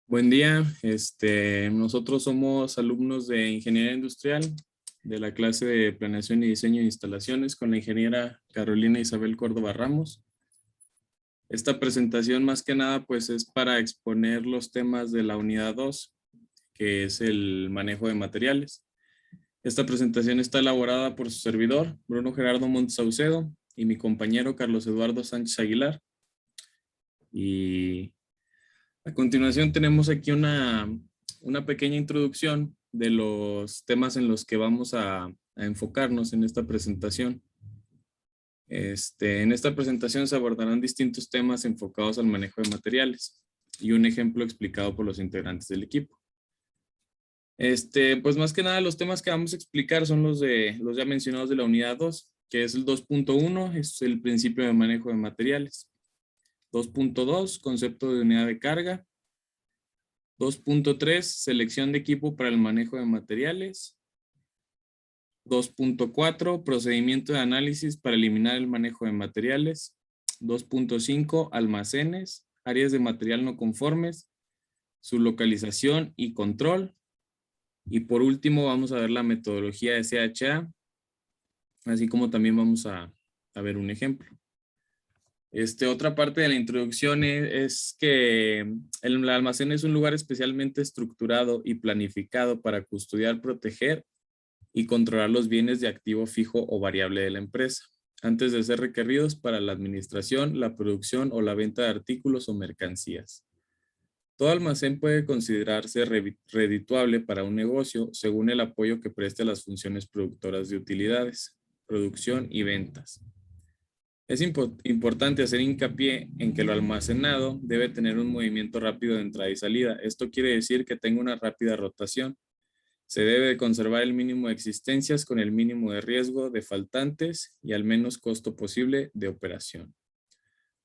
Buen día, nosotros somos alumnos de Ingeniería Industrial de la clase de Planeación y Diseño de Instalaciones con la ingeniera Carolina Isabel Córdoba Ramos. Esta presentación más que nada pues es para exponer los temas de la unidad 2, que es el manejo de materiales. Esta presentación está elaborada por su servidor, Bruno Gerardo Montes Saucedo, y mi compañero Carlos Eduardo Sánchez Aguilar. Y a continuación tenemos aquí una pequeña introducción de los temas en los que vamos a enfocarnos en esta presentación. En esta presentación se abordarán distintos temas enfocados al manejo de materiales y un ejemplo explicado por los integrantes del equipo. Pues más que nada los temas que vamos a explicar son los ya mencionados de la unidad 2, que es el 2.1, es el principio de manejo de materiales. 2.2, concepto de unidad de carga. 2.3, selección de equipo para el manejo de materiales. 2.4, procedimiento de análisis para eliminar el manejo de materiales. 2.5, almacenes, áreas de material no conformes, su localización y control. Y por último vamos a ver la metodología de SHA, así como también vamos a ver un ejemplo. Otra parte de la introducción es que el almacén es un lugar especialmente estructurado y planificado para custodiar, proteger y controlar los bienes de activo fijo o variable de la empresa, antes de ser requeridos para la administración, la producción o la venta de artículos o mercancías. Todo almacén puede considerarse redituable para un negocio según el apoyo que preste a las funciones productoras de utilidades, producción y ventas. Es importante hacer hincapié en que lo almacenado debe tener un movimiento rápido de entrada y salida. Esto quiere decir que tenga una rápida rotación. Se debe de conservar el mínimo de existencias con el mínimo de riesgo de faltantes y al menos costo posible de operación.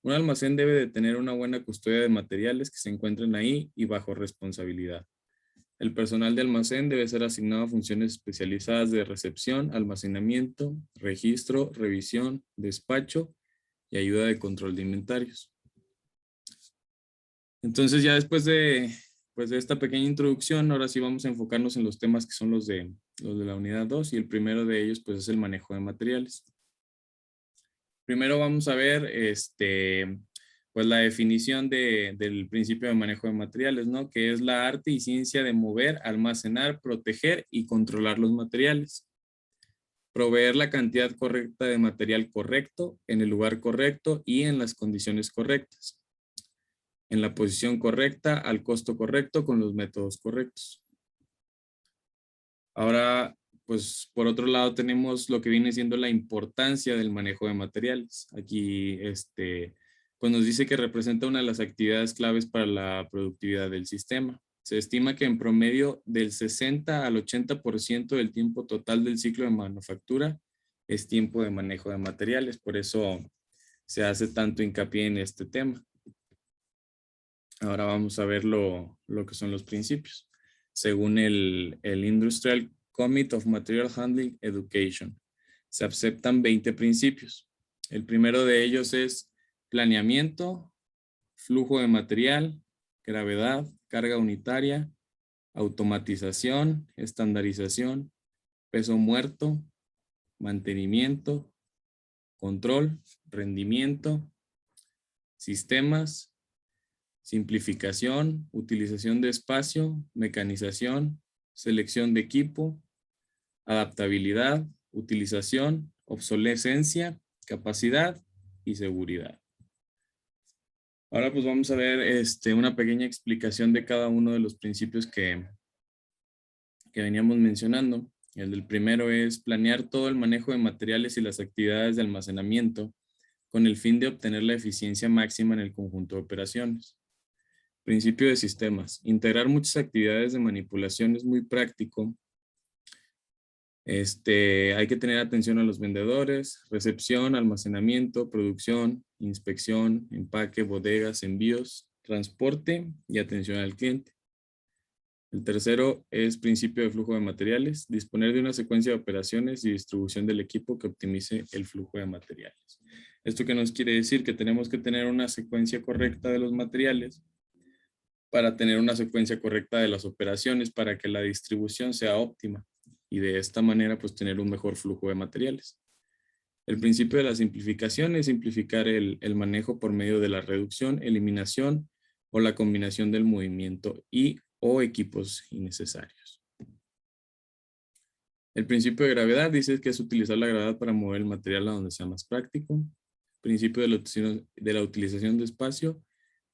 Un almacén debe de tener una buena custodia de materiales que se encuentren ahí y bajo responsabilidad. El personal de almacén debe ser asignado a funciones especializadas de recepción, almacenamiento, registro, revisión, despacho y ayuda de control de inventarios. Entonces ya después de esta pequeña introducción, ahora sí vamos a enfocarnos en los temas que son los de la unidad 2 y el primero de ellos pues es el manejo de materiales. Primero vamos a ver pues la definición del principio de manejo de materiales, ¿no? Que es la arte y ciencia de mover, almacenar, proteger y controlar los materiales. Proveer la cantidad correcta de material correcto, en el lugar correcto y en las condiciones correctas. En la posición correcta, al costo correcto, con los métodos correctos. Ahora, pues por otro lado tenemos lo que viene siendo la importancia del manejo de materiales. Aquí, pues nos dice que representa una de las actividades claves para la productividad del sistema. Se estima que en promedio del 60 al 80% del tiempo total del ciclo de manufactura es tiempo de manejo de materiales. Por eso se hace tanto hincapié en este tema. Ahora vamos a ver lo que son los principios. Según el Industrial Committee of Material Handling Education, se aceptan 20 principios. El primero de ellos es planeamiento, flujo de material, gravedad, carga unitaria, automatización, estandarización, peso muerto, mantenimiento, control, rendimiento, sistemas, simplificación, utilización de espacio, mecanización, selección de equipo, adaptabilidad, utilización, obsolescencia, capacidad y seguridad. Ahora pues vamos a ver una pequeña explicación de cada uno de los principios que veníamos mencionando. El del primero es planear todo el manejo de materiales y las actividades de almacenamiento con el fin de obtener la eficiencia máxima en el conjunto de operaciones. Principio de sistemas. Integrar muchas actividades de manipulación es muy práctico. Hay que tener atención a los vendedores, recepción, almacenamiento, producción, inspección, empaque, bodegas, envíos, transporte y atención al cliente. El tercero es principio de flujo de materiales. Disponer de una secuencia de operaciones y distribución del equipo que optimice el flujo de materiales. ¿Esto qué nos quiere decir? Que tenemos que tener una secuencia correcta de los materiales para tener una secuencia correcta de las operaciones para que la distribución sea óptima y de esta manera pues tener un mejor flujo de materiales. El principio de la simplificación es simplificar el manejo por medio de la reducción, eliminación o la combinación del movimiento y o equipos innecesarios. El principio de gravedad dice que es utilizar la gravedad para mover el material a donde sea más práctico. Principio de la utilización de espacio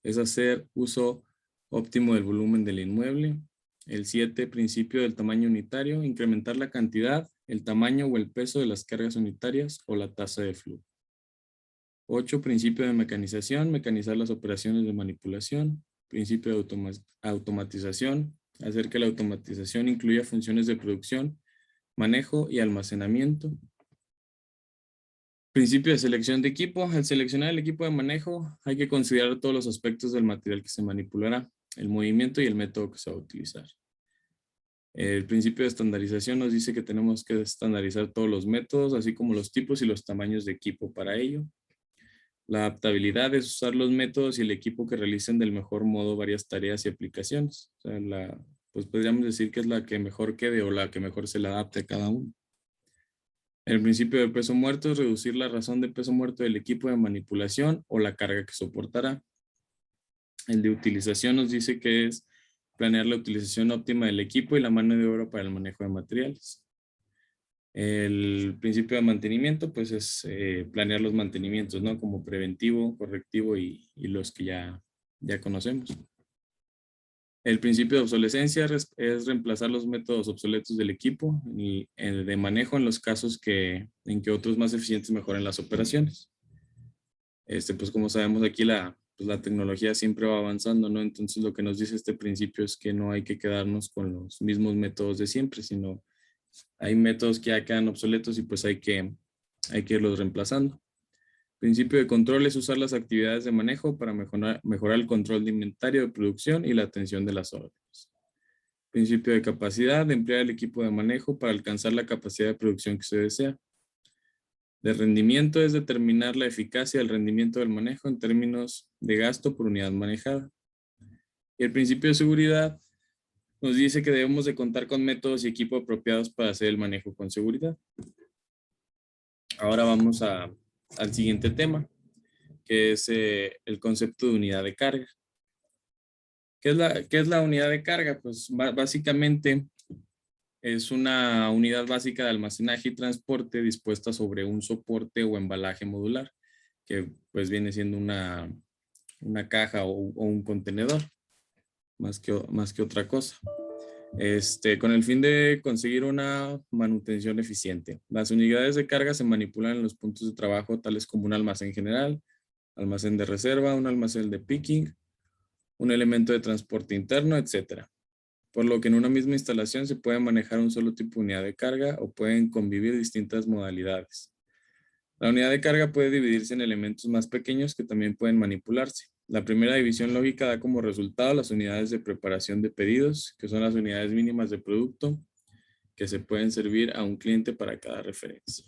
es hacer uso óptimo del volumen del inmueble. El 7, principio del tamaño unitario, incrementar la cantidad, el tamaño o el peso de las cargas unitarias o la tasa de flujo. 8, principio de mecanización, mecanizar las operaciones de manipulación. Principio de automatización, hacer que la automatización incluya funciones de producción, manejo y almacenamiento. Principio de selección de equipo. Al seleccionar el equipo de manejo, hay que considerar todos los aspectos del material que se manipulará, el movimiento y el método que se va a utilizar. El principio de estandarización nos dice que tenemos que estandarizar todos los métodos, así como los tipos y los tamaños de equipo para ello. La adaptabilidad es usar los métodos y el equipo que realicen del mejor modo varias tareas y aplicaciones. O sea, pues podríamos decir que es la que mejor quede o la que mejor se le adapte a cada uno. El principio del peso muerto es reducir la razón de peso muerto del equipo de manipulación o la carga que soportará. El de utilización nos dice que es planear la utilización óptima del equipo y la mano de obra para el manejo de materiales. El principio de mantenimiento pues es planear los mantenimientos, ¿no? Como preventivo, correctivo y los que ya conocemos. El principio de obsolescencia es reemplazar los métodos obsoletos del equipo y de manejo en los casos en que otros más eficientes mejoren las operaciones. Pues como sabemos aquí la tecnología siempre va avanzando, ¿no? Entonces lo que nos dice este principio es que no hay que quedarnos con los mismos métodos de siempre, sino hay métodos que ya quedan obsoletos y pues hay que irlos reemplazando. Principio de control es usar las actividades de manejo para mejorar el control de inventario de producción y la atención de las órdenes. Principio de capacidad, de emplear el equipo de manejo para alcanzar la capacidad de producción que se desea. De rendimiento es determinar la eficacia del rendimiento del manejo en términos de gasto por unidad manejada. Y el principio de seguridad nos dice que debemos de contar con métodos y equipo apropiados para hacer el manejo con seguridad. Ahora vamos al siguiente tema, que es el concepto de unidad de carga. ¿Qué es la unidad de carga? Pues básicamente es una unidad básica de almacenaje y transporte dispuesta sobre un soporte o embalaje modular, que pues viene siendo una caja o un contenedor, más que otra cosa. Con el fin de conseguir una manutención eficiente. Las unidades de carga se manipulan en los puntos de trabajo tales como un almacén general, almacén de reserva, un almacén de picking, un elemento de transporte interno, etc. Por lo que en una misma instalación se puede manejar un solo tipo de unidad de carga o pueden convivir distintas modalidades. La unidad de carga puede dividirse en elementos más pequeños que también pueden manipularse. La primera división lógica da como resultado las unidades de preparación de pedidos, que son las unidades mínimas de producto que se pueden servir a un cliente para cada referencia.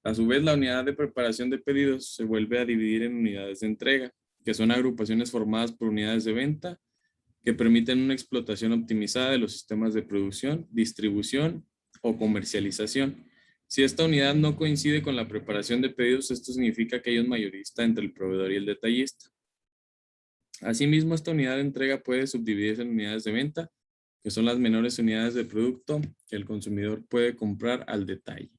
A su vez, la unidad de preparación de pedidos se vuelve a dividir en unidades de entrega, que son agrupaciones formadas por unidades de venta que permiten una explotación optimizada de los sistemas de producción, distribución o comercialización. Si esta unidad no coincide con la preparación de pedidos, esto significa que hay un mayorista entre el proveedor y el detallista. Asimismo, esta unidad de entrega puede subdividirse en unidades de venta, que son las menores unidades de producto que el consumidor puede comprar al detalle.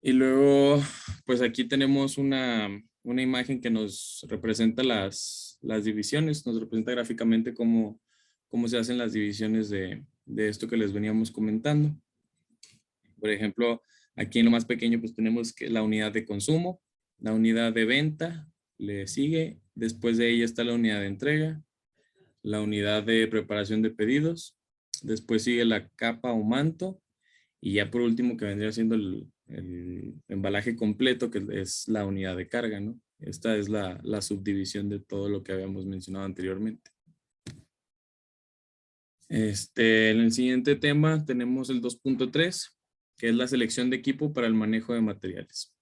Y luego, pues aquí tenemos una imagen que nos representa las divisiones, nos representa gráficamente cómo se hacen las divisiones de esto que les veníamos comentando. Por ejemplo, aquí en lo más pequeño pues tenemos que la unidad de consumo, la unidad de venta, le sigue, después de ella está la unidad de entrega, la unidad de preparación de pedidos, después sigue la capa o manto, y ya por último que vendría siendo el embalaje completo, que es la unidad de carga, ¿no? Esta es la subdivisión de todo lo que habíamos mencionado anteriormente. En el siguiente tema tenemos el 2.3, que es la selección de equipo para el manejo de materiales.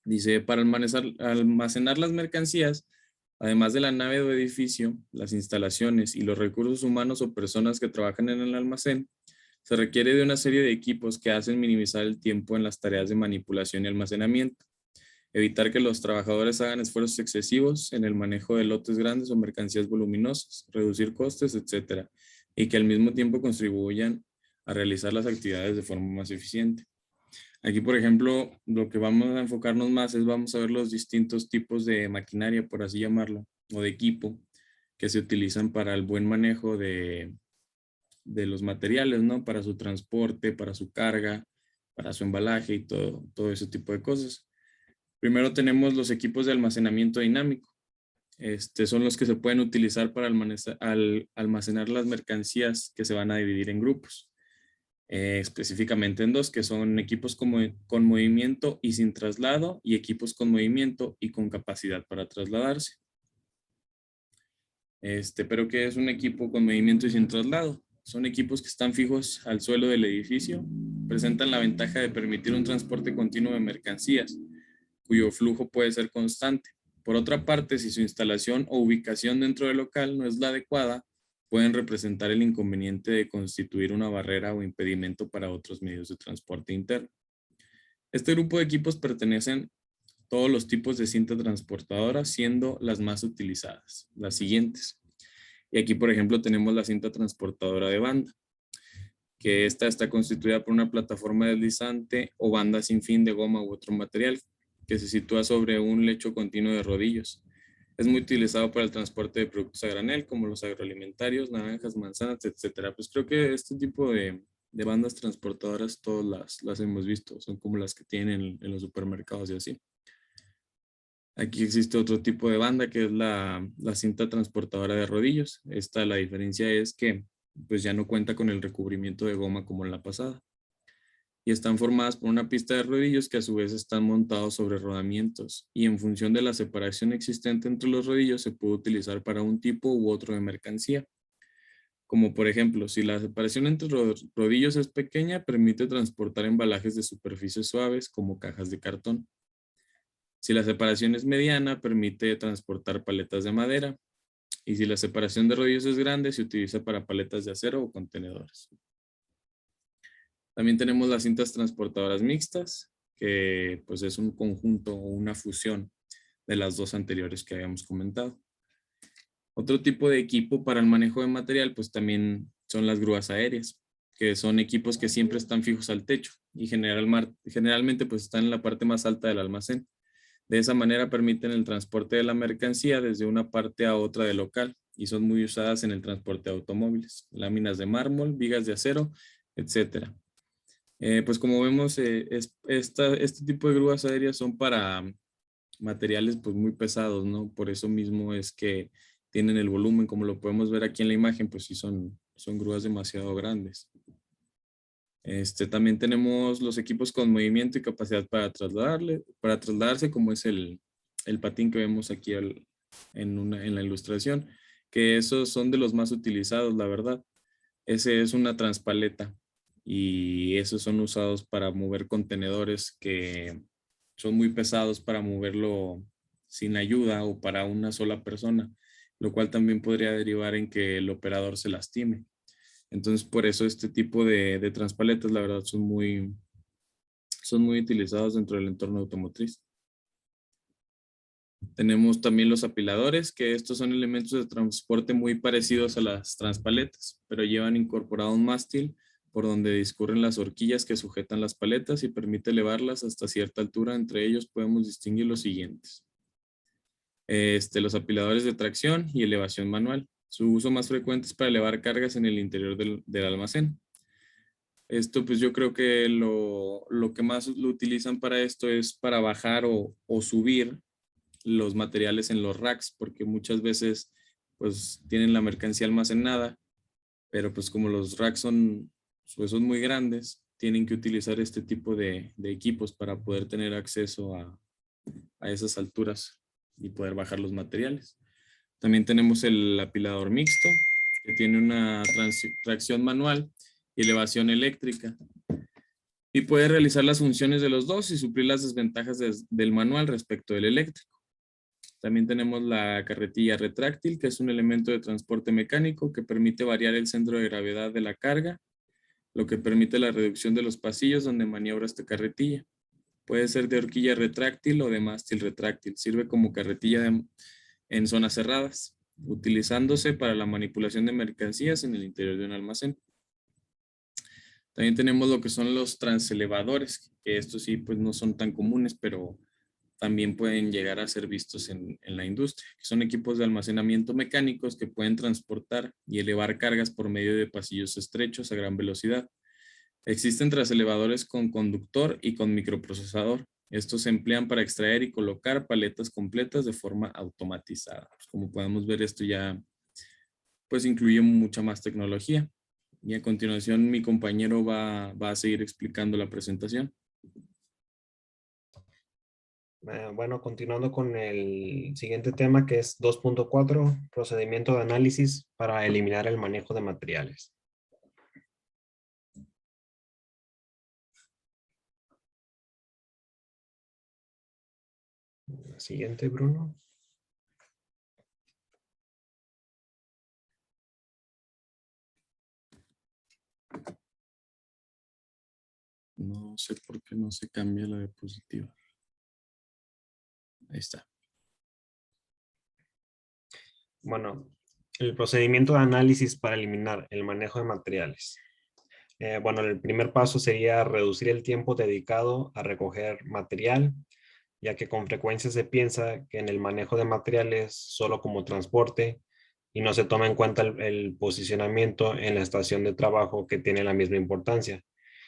Dice, para almacenar las mercancías, además de la nave o edificio, las instalaciones y los recursos humanos o personas que trabajan en el almacén, se requiere de una serie de equipos que hacen minimizar el tiempo en las tareas de manipulación y almacenamiento, evitar que los trabajadores hagan esfuerzos excesivos en el manejo de lotes grandes o mercancías voluminosas, reducir costes, etcétera, y que al mismo tiempo contribuyan a realizar las actividades de forma más eficiente. Aquí, por ejemplo, lo que vamos a enfocarnos más es vamos a ver los distintos tipos de maquinaria, por así llamarlo, o de equipo que se utilizan para el buen manejo de los materiales, ¿no? Para su transporte, para su carga, para su embalaje y todo ese tipo de cosas. Primero tenemos los equipos de almacenamiento dinámico. Son los que se pueden utilizar para almacenar las mercancías que se van a dividir en grupos. Específicamente en dos, que son equipos con movimiento y sin traslado y equipos con movimiento y con capacidad para trasladarse. Pero ¿qué es un equipo con movimiento y sin traslado? Son equipos que están fijos al suelo del edificio, presentan la ventaja de permitir un transporte continuo de mercancías, cuyo flujo puede ser constante. Por otra parte, si su instalación o ubicación dentro del local no es la adecuada, pueden representar el inconveniente de constituir una barrera o impedimento para otros medios de transporte interno. Este grupo de equipos pertenecen a todos los tipos de cinta transportadora, siendo las más utilizadas las siguientes. Y aquí, por ejemplo, tenemos la cinta transportadora de banda, que esta está constituida por una plataforma deslizante o banda sin fin de goma u otro material que se sitúa sobre un lecho continuo de rodillos. Es muy utilizado para el transporte de productos a granel, como los agroalimentarios, naranjas, manzanas, etcétera. Pues creo que este tipo de bandas transportadoras todas las hemos visto, son como las que tienen en los supermercados y así. Aquí existe otro tipo de banda que es la cinta transportadora de rodillos. Esta, la diferencia es que pues ya no cuenta con el recubrimiento de goma como en la pasada. Y están formadas por una pista de rodillos que a su vez están montados sobre rodamientos. Y en función de la separación existente entre los rodillos se puede utilizar para un tipo u otro de mercancía. Como por ejemplo, si la separación entre los rodillos es pequeña, permite transportar embalajes de superficies suaves como cajas de cartón. Si la separación es mediana, permite transportar paletas de madera. Y si la separación de rodillos es grande, se utiliza para paletas de acero o contenedores. También tenemos las cintas transportadoras mixtas, que pues es un conjunto o una fusión de las dos anteriores que habíamos comentado. Otro tipo de equipo para el manejo de material, pues también son las grúas aéreas, que son equipos que siempre están fijos al techo y generalmente pues están en la parte más alta del almacén. De esa manera permiten el transporte de la mercancía desde una parte a otra del local y son muy usadas en el transporte de automóviles, láminas de mármol, vigas de acero, etcétera. Pues como vemos, este tipo de grúas aéreas son para materiales pues muy pesados, ¿no? Por eso mismo es que tienen el volumen, como lo podemos ver aquí en la imagen, pues sí son grúas demasiado grandes. También tenemos los equipos con movimiento y capacidad para trasladarse, como es el patín que vemos aquí en la ilustración, que esos son de los más utilizados, la verdad. Ese es una transpaleta y esos son usados para mover contenedores que son muy pesados para moverlo sin ayuda o para una sola persona, lo cual también podría derivar en que el operador se lastime. Entonces, por eso este tipo de transpaletas, la verdad, son muy utilizados dentro del entorno automotriz. Tenemos también los apiladores, que estos son elementos de transporte muy parecidos a las transpaletas, pero llevan incorporado un mástil por donde discurren las horquillas que sujetan las paletas y permite elevarlas hasta cierta altura. Entre ellos podemos distinguir los siguientes. Los apiladores de tracción y elevación manual. Su uso más frecuente es para elevar cargas en el interior del almacén. Esto pues yo creo que lo que más lo utilizan para esto es para bajar o subir los materiales en los racks, porque muchas veces pues tienen la mercancía almacenada, pero pues como los racks son muy grandes, tienen que utilizar este tipo de equipos para poder tener acceso a esas alturas y poder bajar los materiales. También tenemos el apilador mixto, que tiene una tracción manual y elevación eléctrica. y puede realizar las funciones de los dos y suplir las desventajas del manual respecto del eléctrico. También tenemos la carretilla retráctil, que es un elemento de transporte mecánico que permite variar el centro de gravedad de la carga, lo que permite la reducción de los pasillos donde maniobra esta carretilla. Puede ser de horquilla retráctil o de mástil retráctil. Sirve como carretilla en zonas cerradas, utilizándose para la manipulación de mercancías en el interior de un almacén. También tenemos lo que son los transelevadores, que estos sí pues no son tan comunes, pero también pueden llegar a ser vistos en la industria, que son equipos de almacenamiento mecánicos que pueden transportar y elevar cargas por medio de pasillos estrechos a gran velocidad. Existen transelevadores con conductor y con microprocesador. Estos se emplean para extraer y colocar paletas completas de forma automatizada. Pues como podemos ver, esto ya pues incluye mucha más tecnología. Y a continuación mi compañero va a seguir explicando la presentación. Bueno, continuando con el siguiente tema, que es 2.4, procedimiento de análisis para eliminar el manejo de materiales. La siguiente, Bruno. No sé por qué no se cambia la diapositiva. Ahí está. Bueno, el procedimiento de análisis para eliminar el manejo de materiales. Bueno, el primer paso sería reducir el tiempo dedicado a recoger material, ya que con frecuencia se piensa que en el manejo de materiales solo como transporte y no se toma en cuenta el posicionamiento en la estación de trabajo, que tiene la misma importancia.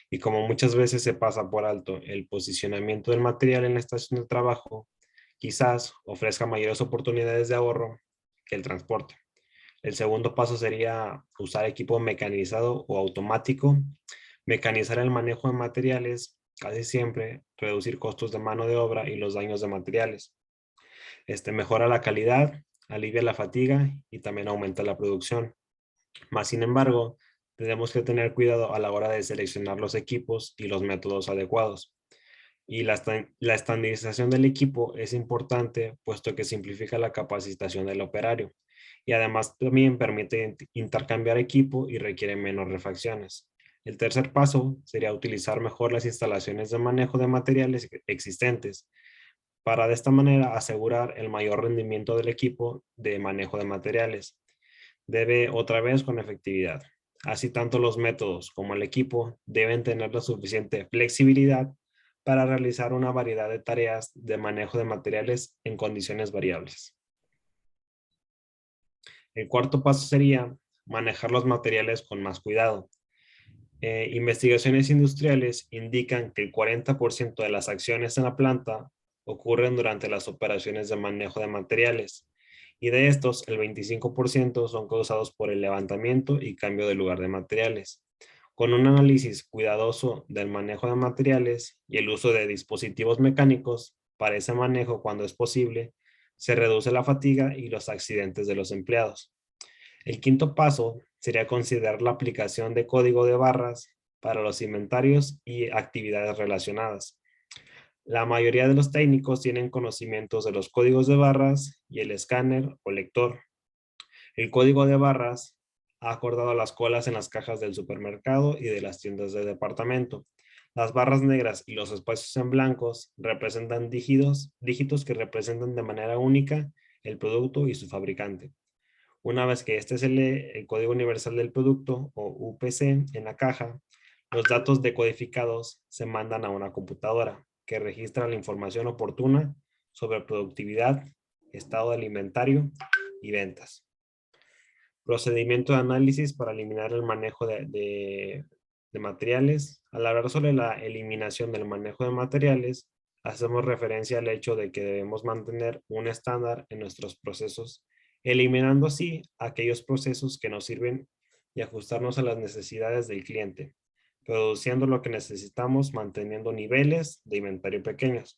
Y como muchas veces se pasa por alto el posicionamiento del material en la estación de trabajo, quizás ofrezca mayores oportunidades de ahorro que el transporte. El segundo paso sería usar equipo mecanizado o automático, mecanizar el manejo de materiales, casi siempre reducir costos de mano de obra y los daños de materiales. Mejora la calidad, alivia la fatiga y también aumenta la producción. Más sin embargo, tenemos que tener cuidado a la hora de seleccionar los equipos y los métodos adecuados. Y la estandarización del equipo es importante, puesto que simplifica la capacitación del operario y además también permite intercambiar equipo y requiere menos refacciones. El tercer paso sería utilizar mejor las instalaciones de manejo de materiales existentes para de esta manera asegurar el mayor rendimiento del equipo de manejo de materiales. Debe otra vez con efectividad. Así tanto los métodos como el equipo deben tener la suficiente flexibilidad para realizar una variedad de tareas de manejo de materiales en condiciones variables. El cuarto paso sería manejar los materiales con más cuidado. Investigaciones industriales indican que el 40% de las acciones en la planta ocurren durante las operaciones de manejo de materiales, y de estos el 25% son causados por el levantamiento y cambio de lugar de materiales. Con un análisis cuidadoso del manejo de materiales y el uso de dispositivos mecánicos para ese manejo cuando es posible, se reduce la fatiga y los accidentes de los empleados. El quinto paso sería considerar la aplicación de código de barras para los inventarios y actividades relacionadas. La mayoría de los técnicos tienen conocimientos de los códigos de barras y el escáner o lector. El código de barras ha acordado las colas en las cajas del supermercado y de las tiendas de departamento. Las barras negras y los espacios en blancos representan dígitos que representan de manera única el producto y su fabricante. Una vez que este se lee el Código Universal del Producto o UPC en la caja, los datos decodificados se mandan a una computadora que registra la información oportuna sobre productividad, estado de inventario y ventas. Procedimiento de análisis para eliminar el manejo de materiales. Al hablar sobre la eliminación del manejo de materiales, hacemos referencia al hecho de que debemos mantener un estándar en nuestros procesos, eliminando así aquellos procesos que nos sirven y ajustarnos a las necesidades del cliente, produciendo lo que necesitamos manteniendo niveles de inventario pequeños.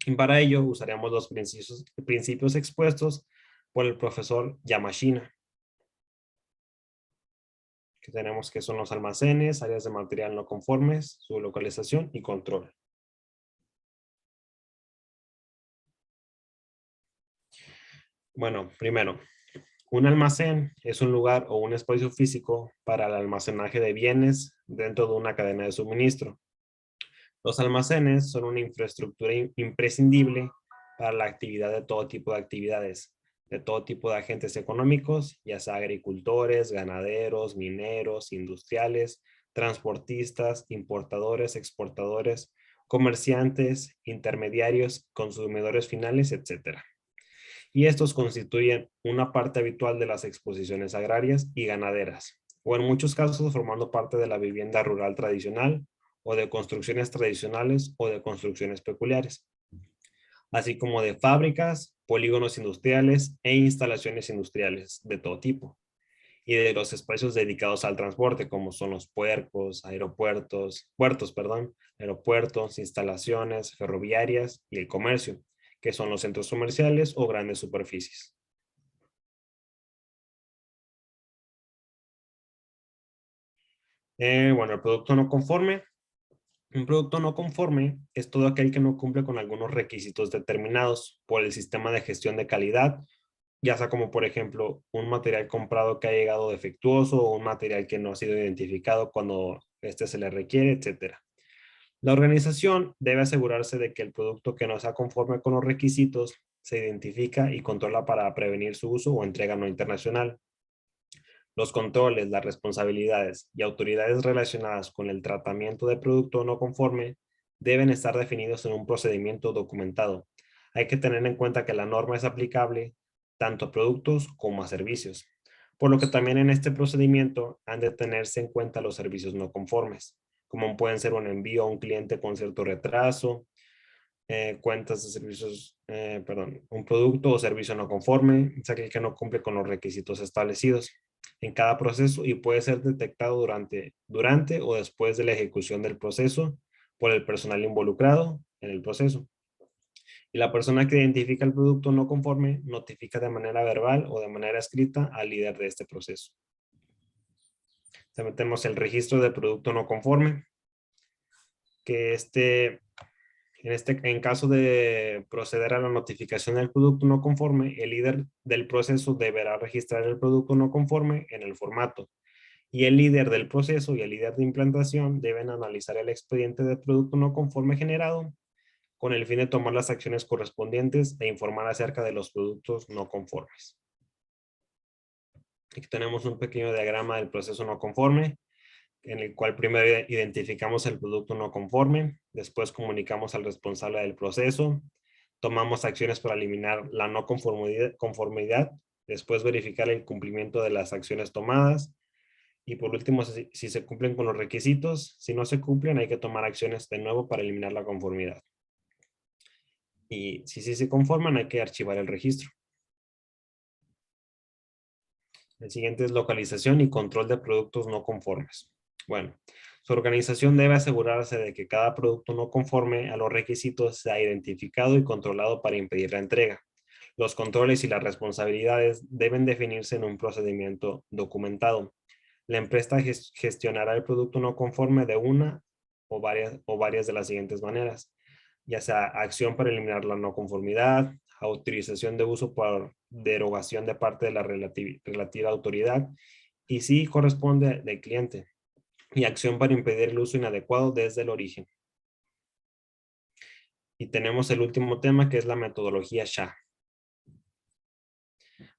Y para ello usaremos los principios expuestos por el profesor Yamashina, que tenemos que son los almacenes, áreas de material no conformes, su localización y control. Bueno, primero, un almacén es un lugar o un espacio físico para el almacenaje de bienes dentro de una cadena de suministro. Los almacenes son una infraestructura imprescindible para la actividad de todo tipo de actividades, de todo tipo de agentes económicos, ya sea agricultores, ganaderos, mineros, industriales, transportistas, importadores, exportadores, comerciantes, intermediarios, consumidores finales, etc. Y estos constituyen una parte habitual de las exposiciones agrarias y ganaderas, o en muchos casos formando parte de la vivienda rural tradicional, o de construcciones tradicionales o de construcciones peculiares, así como de fábricas, polígonos industriales e instalaciones industriales de todo tipo, y de los espacios dedicados al transporte, como son los aeropuertos, instalaciones ferroviarias y el comercio, que son los centros comerciales o grandes superficies. Bueno, el producto no conforme. Un producto no conforme es todo aquel que no cumple con algunos requisitos determinados por el sistema de gestión de calidad, ya sea como por ejemplo un material comprado que ha llegado defectuoso o un material que no ha sido identificado cuando este se le requiere, etcétera. La organización debe asegurarse de que el producto que no sea conforme con los requisitos se identifica y controla para prevenir su uso o entrega no internacional. Los controles, las responsabilidades y autoridades relacionadas con el tratamiento de producto no conforme deben estar definidos en un procedimiento documentado. Hay que tener en cuenta que la norma es aplicable tanto a productos como a servicios, por lo que también en este procedimiento han de tenerse en cuenta los servicios no conformes, como pueden ser un envío a un cliente con cierto retraso, cuentas de servicios, un producto o servicio no conforme, es aquel que no cumple con los requisitos establecidos en cada proceso y puede ser detectado durante o después de la ejecución del proceso por el personal involucrado en el proceso. Y la persona que identifica el producto no conforme notifica de manera verbal o de manera escrita al líder de este proceso. Metemos el registro de producto no conforme, que en caso de proceder a la notificación del producto no conforme, el líder del proceso deberá registrar el producto no conforme en el formato. Y el líder del proceso y el líder de implantación deben analizar el expediente de producto no conforme generado con el fin de tomar las acciones correspondientes e informar acerca de los productos no conformes. Aquí tenemos un pequeño diagrama del proceso no conforme, en el cual primero identificamos el producto no conforme, después comunicamos al responsable del proceso, tomamos acciones para eliminar la no conformidad, después verificar el cumplimiento de las acciones tomadas, y por último, si se cumplen con los requisitos, si no se cumplen, hay que tomar acciones de nuevo para eliminar la conformidad. Y si sí se conforman, hay que archivar el registro. El siguiente es localización y control de productos no conformes. Bueno, su organización debe asegurarse de que cada producto no conforme a los requisitos sea identificado y controlado para impedir la entrega. Los controles y las responsabilidades deben definirse en un procedimiento documentado. La empresa gestionará el producto no conforme de una o varias de las siguientes maneras, ya sea acción para eliminar la no conformidad, autorización de uso por derogación de parte de la relativa autoridad, y si corresponde del cliente, y acción para impedir el uso inadecuado desde el origen. Y tenemos el último tema, que es la metodología SHA.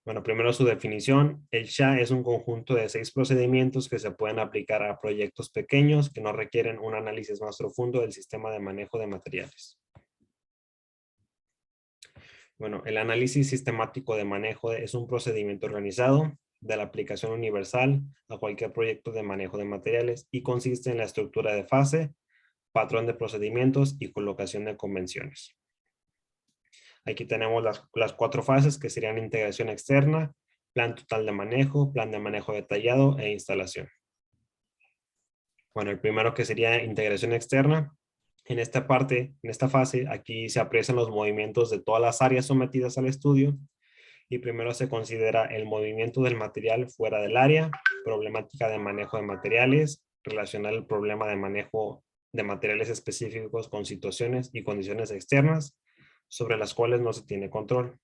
Bueno, primero su definición. El SHA es un conjunto de 6 procedimientos que se pueden aplicar a proyectos pequeños que no requieren un análisis más profundo del sistema de manejo de materiales. Bueno, el análisis sistemático de manejo es un procedimiento organizado de la aplicación universal a cualquier proyecto de manejo de materiales y consiste en la estructura de fase, patrón de procedimientos y colocación de convenciones. Aquí tenemos las 4 fases, que serían integración externa, plan total de manejo, plan de manejo detallado e instalación. Bueno, el primero, que sería integración externa. En esta fase, aquí se aprecian los movimientos de todas las áreas sometidas al estudio, y primero se considera el movimiento del material fuera del área, problemática de manejo de materiales, relacionar el problema de manejo de materiales específicos con situaciones y condiciones externas sobre las cuales no se tiene control.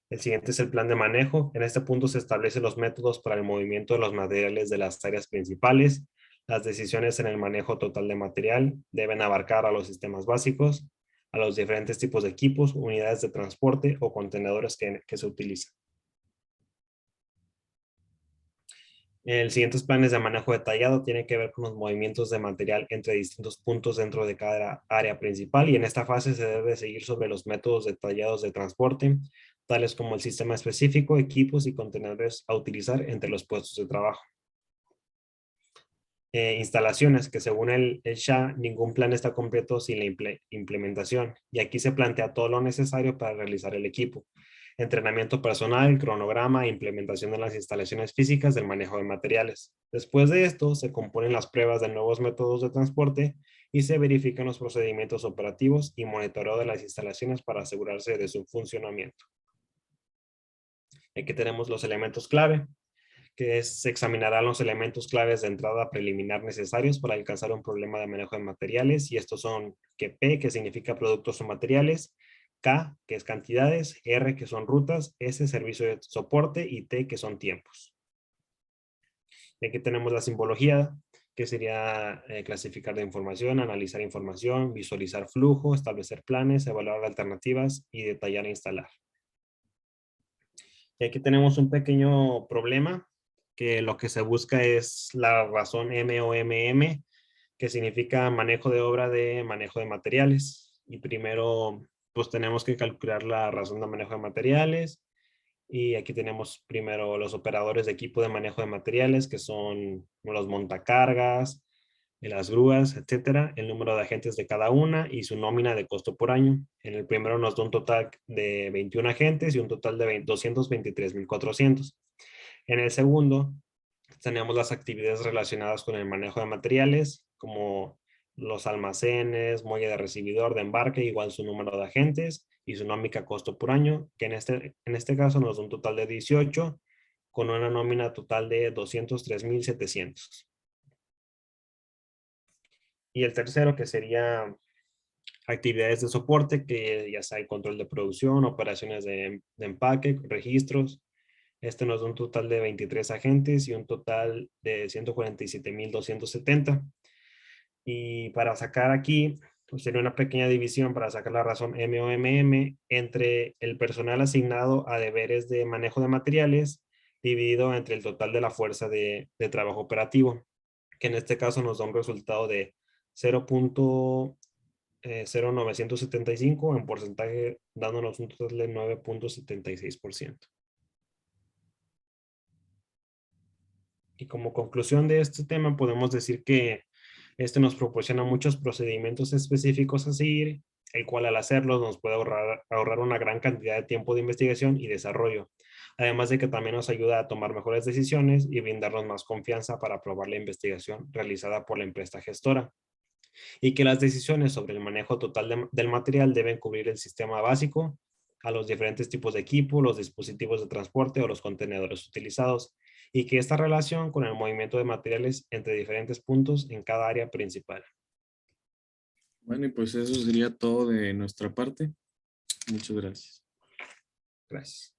El siguiente es el plan de manejo. En este punto se establecen los métodos para el movimiento de los materiales de las áreas principales. Las decisiones en el manejo total de material deben abarcar a los sistemas básicos, a los diferentes tipos de equipos, unidades de transporte o contenedores que se utilizan. El siguiente planes de manejo detallado tiene que ver con los movimientos de material entre distintos puntos dentro de cada área principal, y en esta fase se debe seguir sobre los métodos detallados de transporte, tales como el sistema específico, equipos y contenedores a utilizar entre los puestos de trabajo. Instalaciones, que según el SHA, ningún plan está completo sin la implementación, y aquí se plantea todo lo necesario para realizar el equipo. Entrenamiento personal, cronograma e implementación de las instalaciones físicas del manejo de materiales. Después de esto, se componen las pruebas de nuevos métodos de transporte y se verifican los procedimientos operativos y monitoreo de las instalaciones para asegurarse de su funcionamiento. Aquí tenemos los elementos clave, que se examinarán los elementos claves de entrada preliminar necesarios para alcanzar un problema de manejo de materiales, y estos son P, que significa productos o materiales, K, que es cantidades, R, que son rutas, S, servicio de soporte, y T, que son tiempos. Y aquí tenemos la simbología, que sería clasificar de información, analizar información, visualizar flujo, establecer planes, evaluar alternativas y detallar e instalar. Y aquí tenemos un pequeño problema, que lo que se busca es la razón MOMM, que significa manejo de obra de manejo de materiales. Y primero, pues tenemos que calcular la razón de manejo de materiales. Y aquí tenemos primero los operadores de equipo de manejo de materiales, que son los montacargas, las grúas, etcétera, el número de agentes de cada una y su nómina de costo por año. En el primero nos da un total de 21 agentes y un total de 223,400. En el segundo tenemos las actividades relacionadas con el manejo de materiales, como los almacenes, muelle de recibidor, de embarque, igual su número de agentes y su nómina costo por año, que en este caso nos da un total de 18, con una nómina total de 203,700. Y el tercero, que sería actividades de soporte, que ya sea el control de producción, operaciones de empaque, registros. Este nos da un total de 23 agentes y un total de 147,270. Y para sacar aquí, pues sería una pequeña división para sacar la razón MOMM entre el personal asignado a deberes de manejo de materiales dividido entre el total de la fuerza de trabajo operativo, que en este caso nos da un resultado de 0,0975 en porcentaje, dándonos un total de 9,76%. Y como conclusión de este tema, podemos decir que este nos proporciona muchos procedimientos específicos a seguir, el cual al hacerlos nos puede ahorrar una gran cantidad de tiempo de investigación y desarrollo. Además de que también nos ayuda a tomar mejores decisiones y brindarnos más confianza para aprobar la investigación realizada por la empresa gestora. Y que las decisiones sobre el manejo total del material deben cubrir el sistema básico, a los diferentes tipos de equipo, los dispositivos de transporte o los contenedores utilizados, y que esta relación con el movimiento de materiales entre diferentes puntos en cada área principal. Bueno, y pues eso sería todo de nuestra parte. Muchas gracias. Gracias.